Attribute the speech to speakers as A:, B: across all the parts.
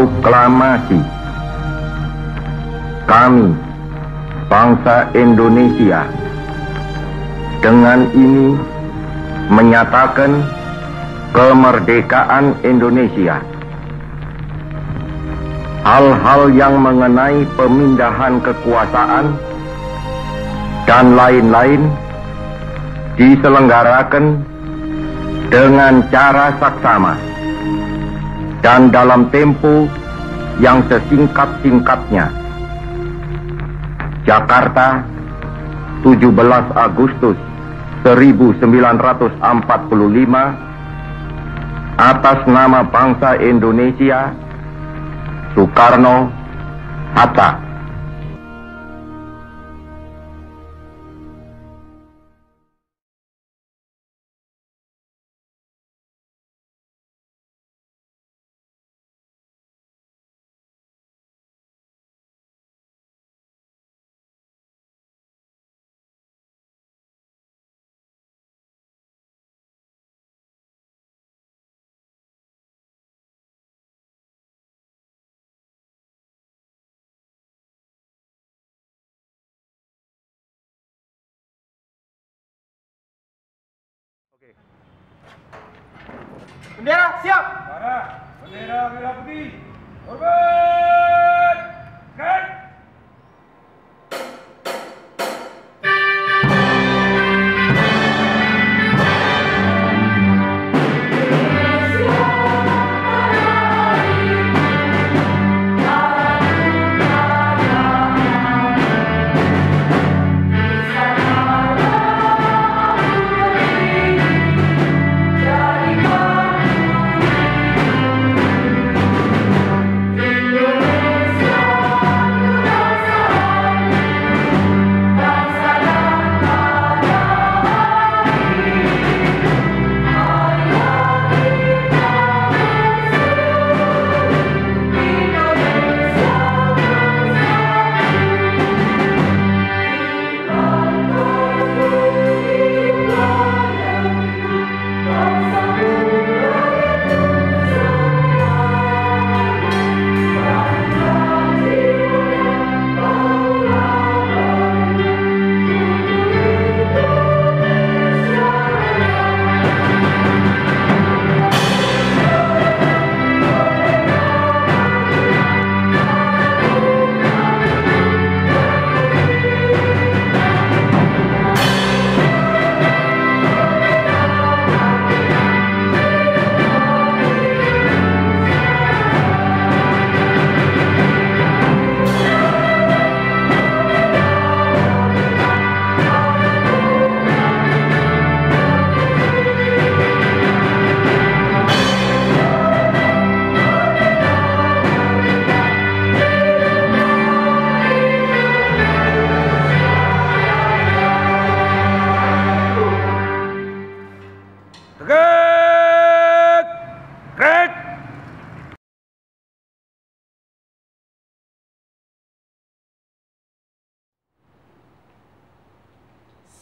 A: Proklamasi. Kami, bangsa Indonesia, dengan ini menyatakan kemerdekaan Indonesia. Hal-hal yang mengenai pemindahan kekuasaan dan lain-lain diselenggarakan dengan cara saksama dan dalam tempo yang sesingkat-singkatnya. Jakarta, 17 Agustus 1945, atas nama bangsa Indonesia, Soekarno Hatta.
B: Bendera siap.
C: Bendera merah putih. Hormat. Gerak.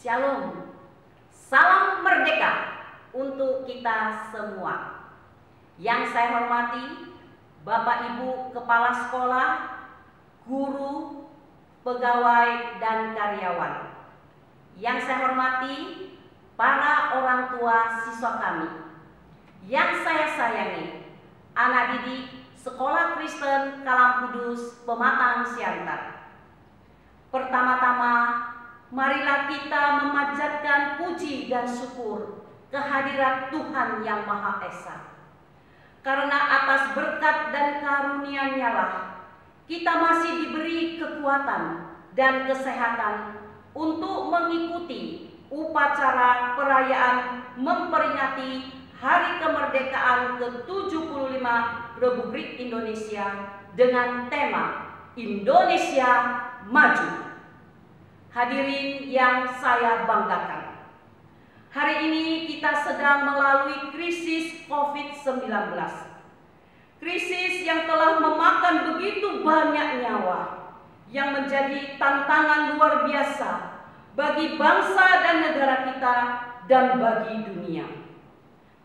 D: Shalom, salam merdeka untuk kita semua. Yang saya hormati Bapak Ibu Kepala Sekolah, guru, pegawai, dan karyawan. Yang saya hormati para orang tua siswa kami. Yang saya sayangi anak didik Sekolah Kristen Kalam Kudus Pematang Siantar. Pertama-tama, marilah kita memanjatkan puji dan syukur kehadirat Tuhan Yang Maha Esa. Karena atas berkat dan karunia-Nya lah kita masih diberi kekuatan dan kesehatan untuk mengikuti upacara perayaan memperingati Hari Kemerdekaan ke-75 Republik Indonesia dengan tema Indonesia Maju. Hadirin yang saya banggakan, hari ini kita sedang melalui krisis COVID-19. Krisis yang telah memakan begitu banyak nyawa, yang menjadi tantangan luar biasa bagi bangsa dan negara kita dan bagi dunia.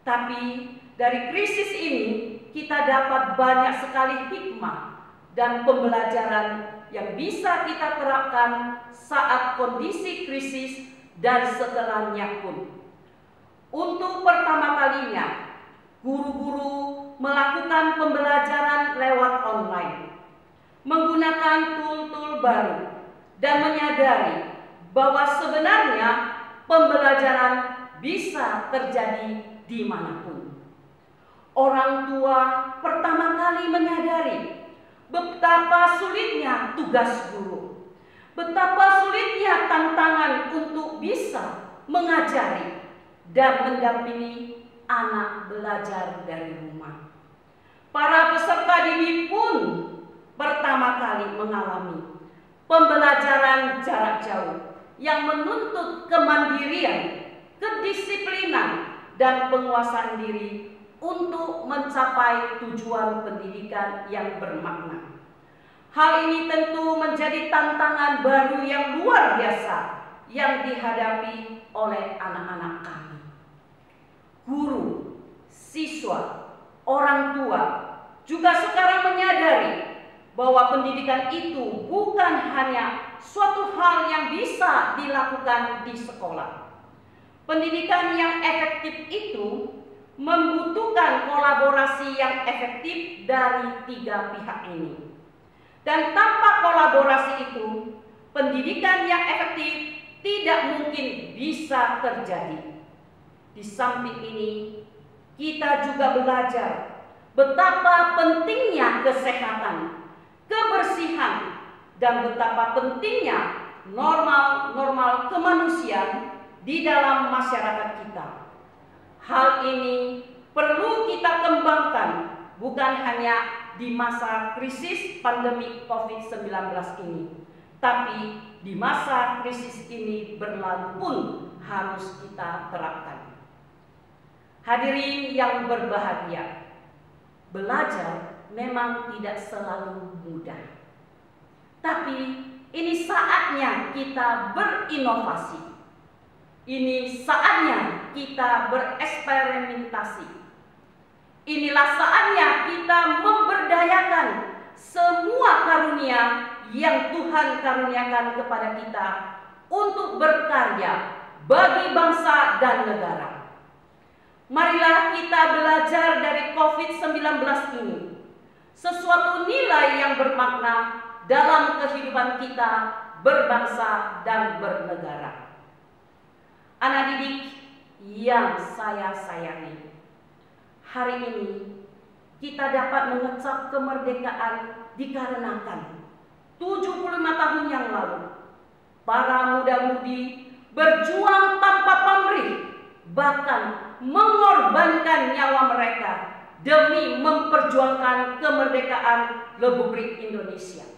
D: Tapi dari krisis ini kita dapat banyak sekali hikmah dan pembelajaran yang bisa kita terapkan saat kondisi krisis dan setelahnya pun. Untuk pertama kalinya, guru-guru melakukan pembelajaran lewat online, menggunakan tool-tool baru, dan menyadari bahwa sebenarnya pembelajaran bisa terjadi dimanapun. Orang tua pertama kali menyadari betapa sulitnya tugas guru, betapa sulitnya tantangan untuk bisa mengajari dan mendampingi anak belajar dari rumah. Para peserta didik pun pertama kali mengalami pembelajaran jarak jauh yang menuntut kemandirian, kedisiplinan, dan penguasaan diri untuk mencapai tujuan pendidikan yang bermakna. Hal ini tentu menjadi tantangan baru yang luar biasa yang dihadapi oleh anak-anak kami. Guru, siswa, orang tua juga sekarang menyadari bahwa pendidikan itu bukan hanya suatu hal yang bisa dilakukan di sekolah. Pendidikan yang efektif itu membutuhkan kolaborasi yang efektif dari tiga pihak ini. Dan tanpa kolaborasi itu, pendidikan yang efektif tidak mungkin bisa terjadi. Di samping ini, kita juga belajar betapa pentingnya kesehatan, kebersihan, dan betapa pentingnya normal-normal kemanusiaan di dalam masyarakat kita. Hal ini perlu kita kembangkan bukan hanya di masa krisis pandemi COVID-19 ini, tapi di masa krisis ini berlalu pun harus kita terapkan. Hadirin yang berbahagia, belajar memang tidak selalu mudah. Tapi ini saatnya kita berinovasi. Ini saatnya kita bereksperimentasi. Inilah saatnya kita memberdayakan semua karunia yang Tuhan karuniakan kepada kita untuk berkarya bagi bangsa dan negara. Marilah kita belajar dari COVID-19 ini sesuatu nilai yang bermakna dalam kehidupan kita berbangsa dan bernegara. Anak didik yang saya sayangi, hari ini kita dapat mengecap kemerdekaan dikarenakan 75 tahun yang lalu para muda-mudi berjuang tanpa pamrih, bahkan mengorbankan nyawa mereka demi memperjuangkan kemerdekaan Republik Indonesia.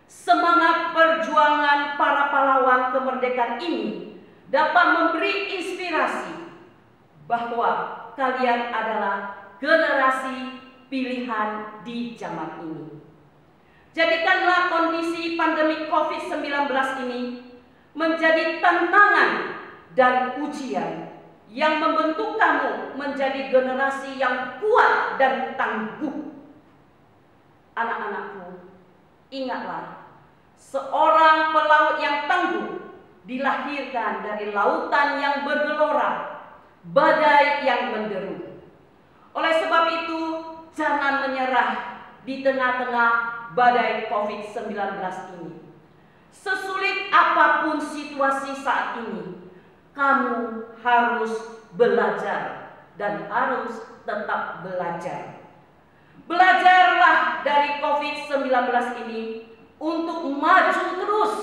D: Semangat perjuangan para pahlawan kemerdekaan ini dapat memberi inspirasi bahwa kalian adalah generasi pilihan di zaman ini. Jadikanlah kondisi pandemi COVID-19 ini menjadi tantangan dan ujian yang membentuk kamu menjadi generasi yang kuat dan tangguh. Anak-anakku, ingatlah, seorang pelaut yang tangguh dilahirkan dari lautan yang bergelora, badai yang menderu. Oleh sebab itu, jangan menyerah di tengah-tengah badai COVID-19 ini. Sesulit apapun situasi saat ini, kamu harus belajar dan harus tetap belajar. Belajarlah dari COVID-19 ini untuk maju terus,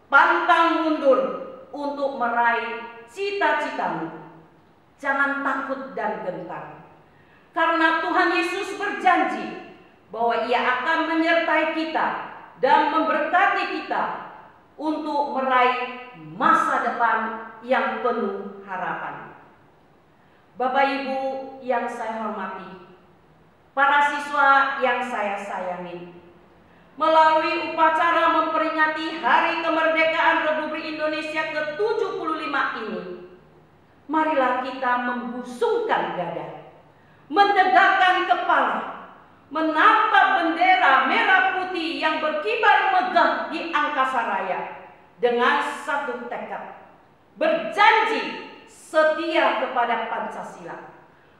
D: pantang mundur untuk meraih cita-citamu. Jangan takut dan gentar, karena Tuhan Yesus berjanji bahwa Ia akan menyertai kita dan memberkati kita untuk meraih masa depan yang penuh harapan. Bapak Ibu yang saya hormati, para siswa yang saya sayangi, melalui upacara memperingati Hari Kemerdekaan Republik Indonesia ke-75 ini, marilah kita membusungkan dada, menegakkan kepala, menatap bendera merah putih yang berkibar megah di angkasa raya dengan satu tekad, berjanji setia kepada Pancasila,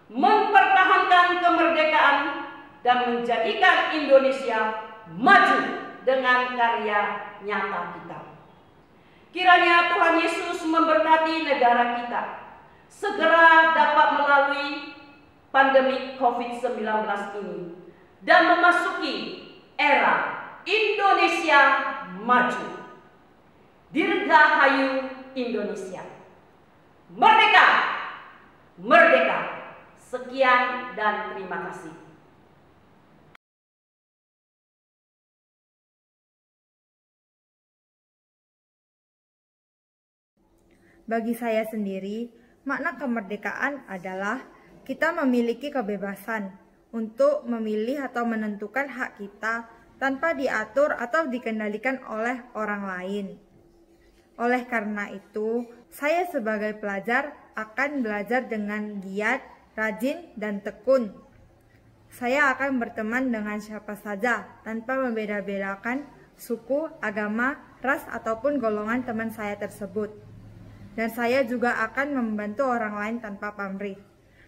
D: mempertahankan kemerdekaan dan menjadikan Indonesia maju dengan karya nyata kita. Kiranya Tuhan Yesus memberkati negara kita, segera dapat melalui pandemi COVID-19 ini dan memasuki era Indonesia maju. Dirgahayu Indonesia. Merdeka! Merdeka! Sekian dan terima kasih.
E: Bagi saya sendiri, makna kemerdekaan adalah kita memiliki kebebasan untuk memilih atau menentukan hak kita tanpa diatur atau dikendalikan oleh orang lain. Oleh karena itu, saya sebagai pelajar akan belajar dengan giat, rajin, dan tekun. Saya akan berteman dengan siapa saja tanpa membeda-bedakan suku, agama, ras, ataupun golongan teman saya tersebut. Dan saya juga akan membantu orang lain tanpa pamrih.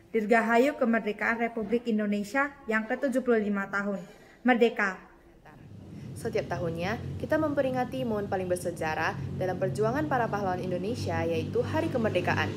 E: Dirgahayu kemerdekaan Republik Indonesia yang ke-75 tahun. Merdeka!
F: Setiap tahunnya, kita memperingati momen paling bersejarah dalam perjuangan para pahlawan Indonesia, yaitu Hari Kemerdekaan.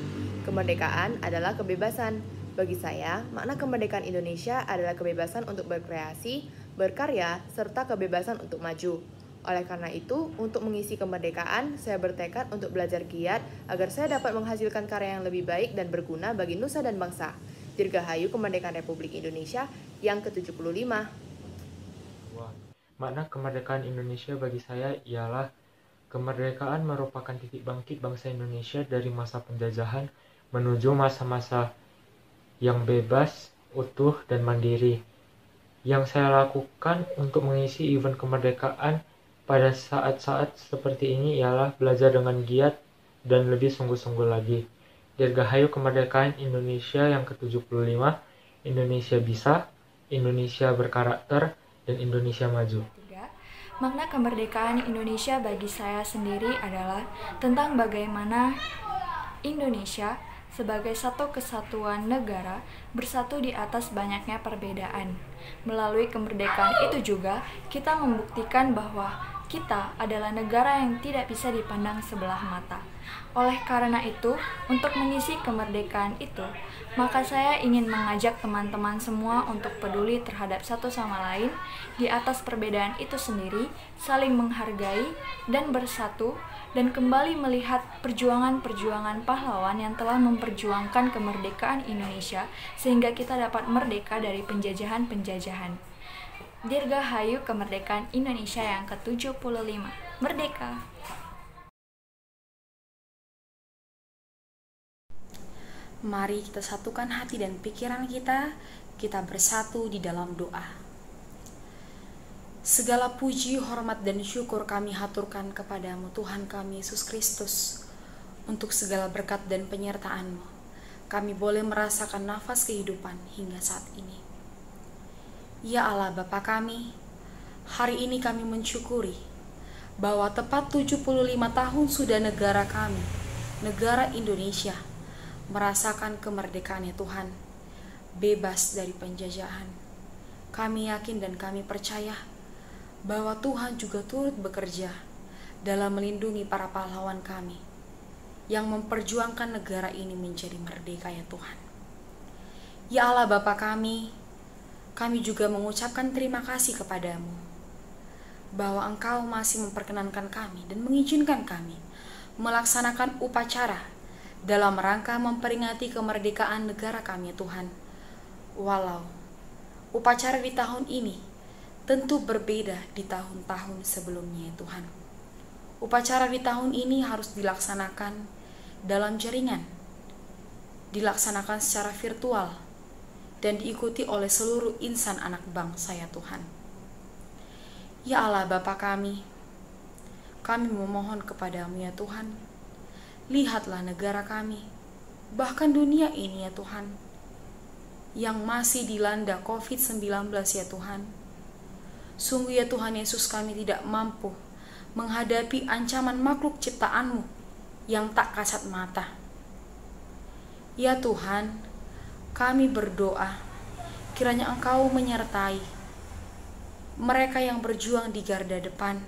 F: Kemerdekaan adalah kebebasan. Bagi saya, makna kemerdekaan Indonesia adalah kebebasan untuk berkreasi, berkarya, serta kebebasan untuk maju. Oleh karena itu, untuk mengisi kemerdekaan, saya bertekad untuk belajar giat agar saya dapat menghasilkan karya yang lebih baik dan berguna bagi nusa dan bangsa. Dirgahayu kemerdekaan Republik Indonesia yang ke-75.
G: Makna kemerdekaan Indonesia bagi saya ialah kemerdekaan merupakan titik bangkit bangsa Indonesia dari masa penjajahan menuju masa-masa yang bebas, utuh, dan mandiri. Yang saya lakukan untuk mengisi event kemerdekaan pada saat-saat seperti ini ialah belajar dengan giat dan lebih sungguh-sungguh lagi. Dirgahayu kemerdekaan Indonesia yang ke-75, Indonesia bisa, Indonesia berkarakter, dan Indonesia maju.
H: Makna kemerdekaan Indonesia bagi saya sendiri adalah tentang bagaimana Indonesia sebagai satu kesatuan negara bersatu di atas banyaknya perbedaan. Melalui kemerdekaan itu juga kita membuktikan bahwa kita adalah negara yang tidak bisa dipandang sebelah mata. Oleh karena itu, untuk mengisi kemerdekaan itu, maka saya ingin mengajak teman-teman semua untuk peduli terhadap satu sama lain di atas perbedaan itu sendiri, saling menghargai dan bersatu, dan kembali melihat perjuangan-perjuangan pahlawan yang telah memperjuangkan kemerdekaan Indonesia sehingga kita dapat merdeka dari penjajahan-penjajahan. Dirgahayu kemerdekaan Indonesia yang ke-75. Merdeka!
I: Mari kita satukan hati dan pikiran kita bersatu di dalam doa. Segala puji, hormat, dan syukur kami haturkan kepadamu Tuhan kami Yesus Kristus. Untuk segala berkat dan penyertaan-Mu, kami boleh merasakan nafas kehidupan hingga saat ini. Ya Allah Bapa kami, hari ini kami mensyukuri bahwa tepat 75 tahun sudah negara kami, negara Indonesia, merasakan kemerdekaannya Tuhan, bebas dari penjajahan. Kami yakin dan kami percaya bahwa Tuhan juga turut bekerja dalam melindungi para pahlawan kami yang memperjuangkan negara ini menjadi merdeka ya Tuhan. Ya Allah Bapa kami juga mengucapkan terima kasih kepadamu bahwa Engkau masih memperkenankan kami dan mengizinkan kami melaksanakan upacara dalam rangka memperingati kemerdekaan negara kami Tuhan. Walau upacara di tahun ini tentu berbeda di tahun-tahun sebelumnya Tuhan. Upacara di tahun ini harus dilaksanakan dalam jaringan, dilaksanakan secara virtual, dan diikuti oleh seluruh insan anak bangsa ya Tuhan. Ya Allah Bapa kami memohon kepadamu ya Tuhan, lihatlah negara kami, bahkan dunia ini ya Tuhan. yang masih dilanda COVID-19 ya Tuhan. Sungguh ya Tuhan Yesus, kami tidak mampu menghadapi ancaman makhluk ciptaan-Mu yang tak kasat mata. Ya Tuhan, kami berdoa kiranya Engkau menyertai mereka yang berjuang di garda depan,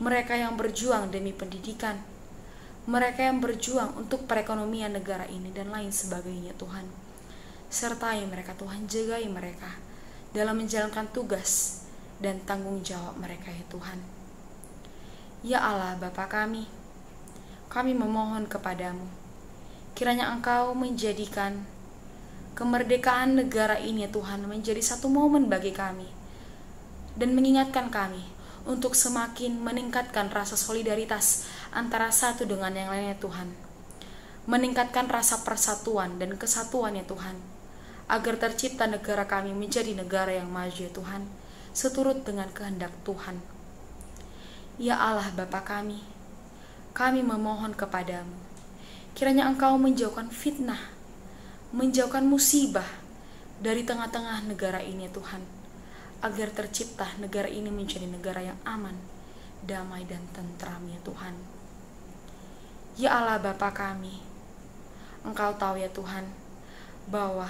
I: mereka yang berjuang demi pendidikan, mereka yang berjuang untuk perekonomian negara ini dan lain sebagainya Tuhan. Sertai mereka Tuhan, jagai mereka dalam menjalankan tugas dan tanggung jawab mereka ya Tuhan. Ya Allah Bapa kami memohon kepadamu, kiranya Engkau menjadikan kemerdekaan negara ini ya Tuhan menjadi satu momen bagi kami, dan mengingatkan kami untuk semakin meningkatkan rasa solidaritas antara satu dengan yang lainnya Tuhan, meningkatkan rasa persatuan dan kesatuan ya Tuhan, agar tercipta negara kami menjadi negara yang maju ya Tuhan, seturut dengan kehendak Tuhan. Ya Allah Bapa kami memohon kepadamu, kiranya Engkau menjauhkan fitnah, menjauhkan musibah dari tengah-tengah negara ini Tuhan, agar tercipta negara ini menjadi negara yang aman, damai dan tentram ya Tuhan. Ya Allah Bapa kami, Engkau tahu ya Tuhan, bahwa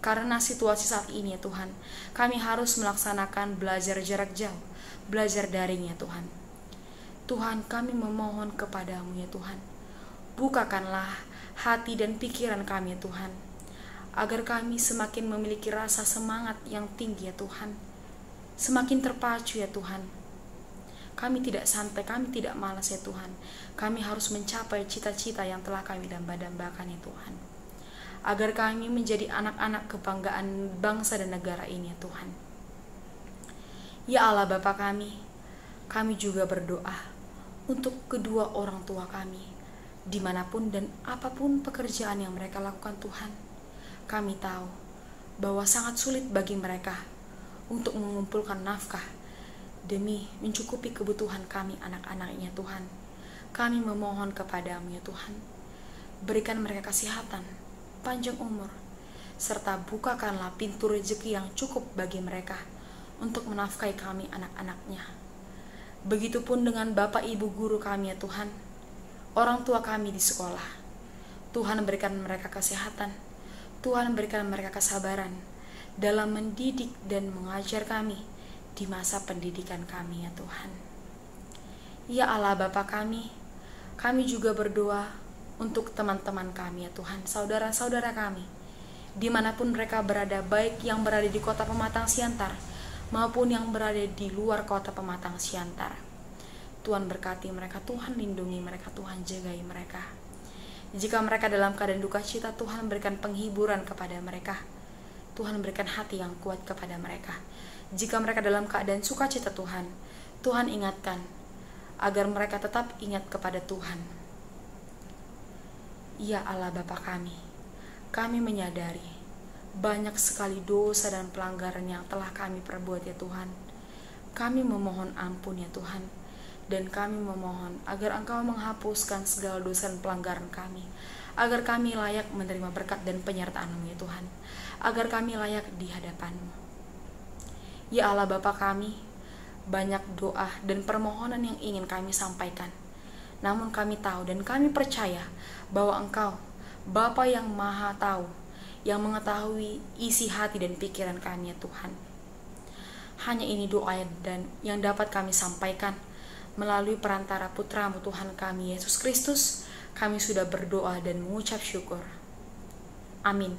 I: karena situasi saat ini ya Tuhan, kami harus melaksanakan belajar jarak jauh, belajar daring ya Tuhan. Tuhan, kami memohon kepadamu ya Tuhan, bukakanlah hati dan pikiran kami ya Tuhan, agar kami semakin memiliki rasa semangat yang tinggi ya Tuhan, semakin terpacu ya Tuhan. Kami tidak santai, kami tidak malas ya Tuhan. Kami harus mencapai cita-cita yang telah kami damba-dambakan ya Tuhan, agar kami menjadi anak-anak kebanggaan bangsa dan negara ini ya Tuhan. Ya Allah Bapa kami juga berdoa untuk kedua orang tua kami, dimanapun dan apapun pekerjaan yang mereka lakukan Tuhan. Kami tahu bahwa sangat sulit bagi mereka untuk mengumpulkan nafkah demi mencukupi kebutuhan kami anak-anaknya Tuhan. Kami memohon kepadamu ya Tuhan, berikan mereka kesehatan, panjang umur, serta bukakanlah pintu rezeki yang cukup bagi mereka untuk menafkahi kami anak-anaknya. Begitupun dengan Bapak Ibu guru kami ya Tuhan, orang tua kami di sekolah. Tuhan berikan mereka kesehatan, Tuhan berikan mereka kesabaran dalam mendidik dan mengajar kami di masa pendidikan kami ya Tuhan. Ya Allah Bapa kami juga berdoa untuk teman-teman kami ya Tuhan, saudara-saudara kami, dimanapun mereka berada, baik yang berada di kota Pematang Siantar maupun yang berada di luar kota Pematang Siantar. Tuhan berkati mereka, Tuhan lindungi mereka, Tuhan jagai mereka. Jika mereka dalam keadaan duka cita, Tuhan berikan penghiburan kepada mereka, Tuhan berikan hati yang kuat kepada mereka. Jika mereka dalam keadaan sukacita Tuhan ingatkan agar mereka tetap ingat kepada Tuhan. Ya Allah Bapa kami menyadari banyak sekali dosa dan pelanggaran yang telah kami perbuat ya Tuhan. Kami memohon ampun ya Tuhan, dan kami memohon agar Engkau menghapuskan segala dosa dan pelanggaran kami, agar kami layak menerima berkat dan penyertaan-Mu ya Tuhan, agar kami layak di hadapan-Mu. Ya Allah Bapa banyak doa dan permohonan yang ingin kami sampaikan, namun kami tahu dan kami percaya bahwa Engkau Bapa yang Maha Tahu, yang mengetahui isi hati dan pikiran kami ya Tuhan. Hanya ini doa dan yang dapat kami sampaikan melalui perantara Putra-Mu Tuhan kami Yesus Kristus. Kami sudah berdoa dan mengucap syukur. Amin.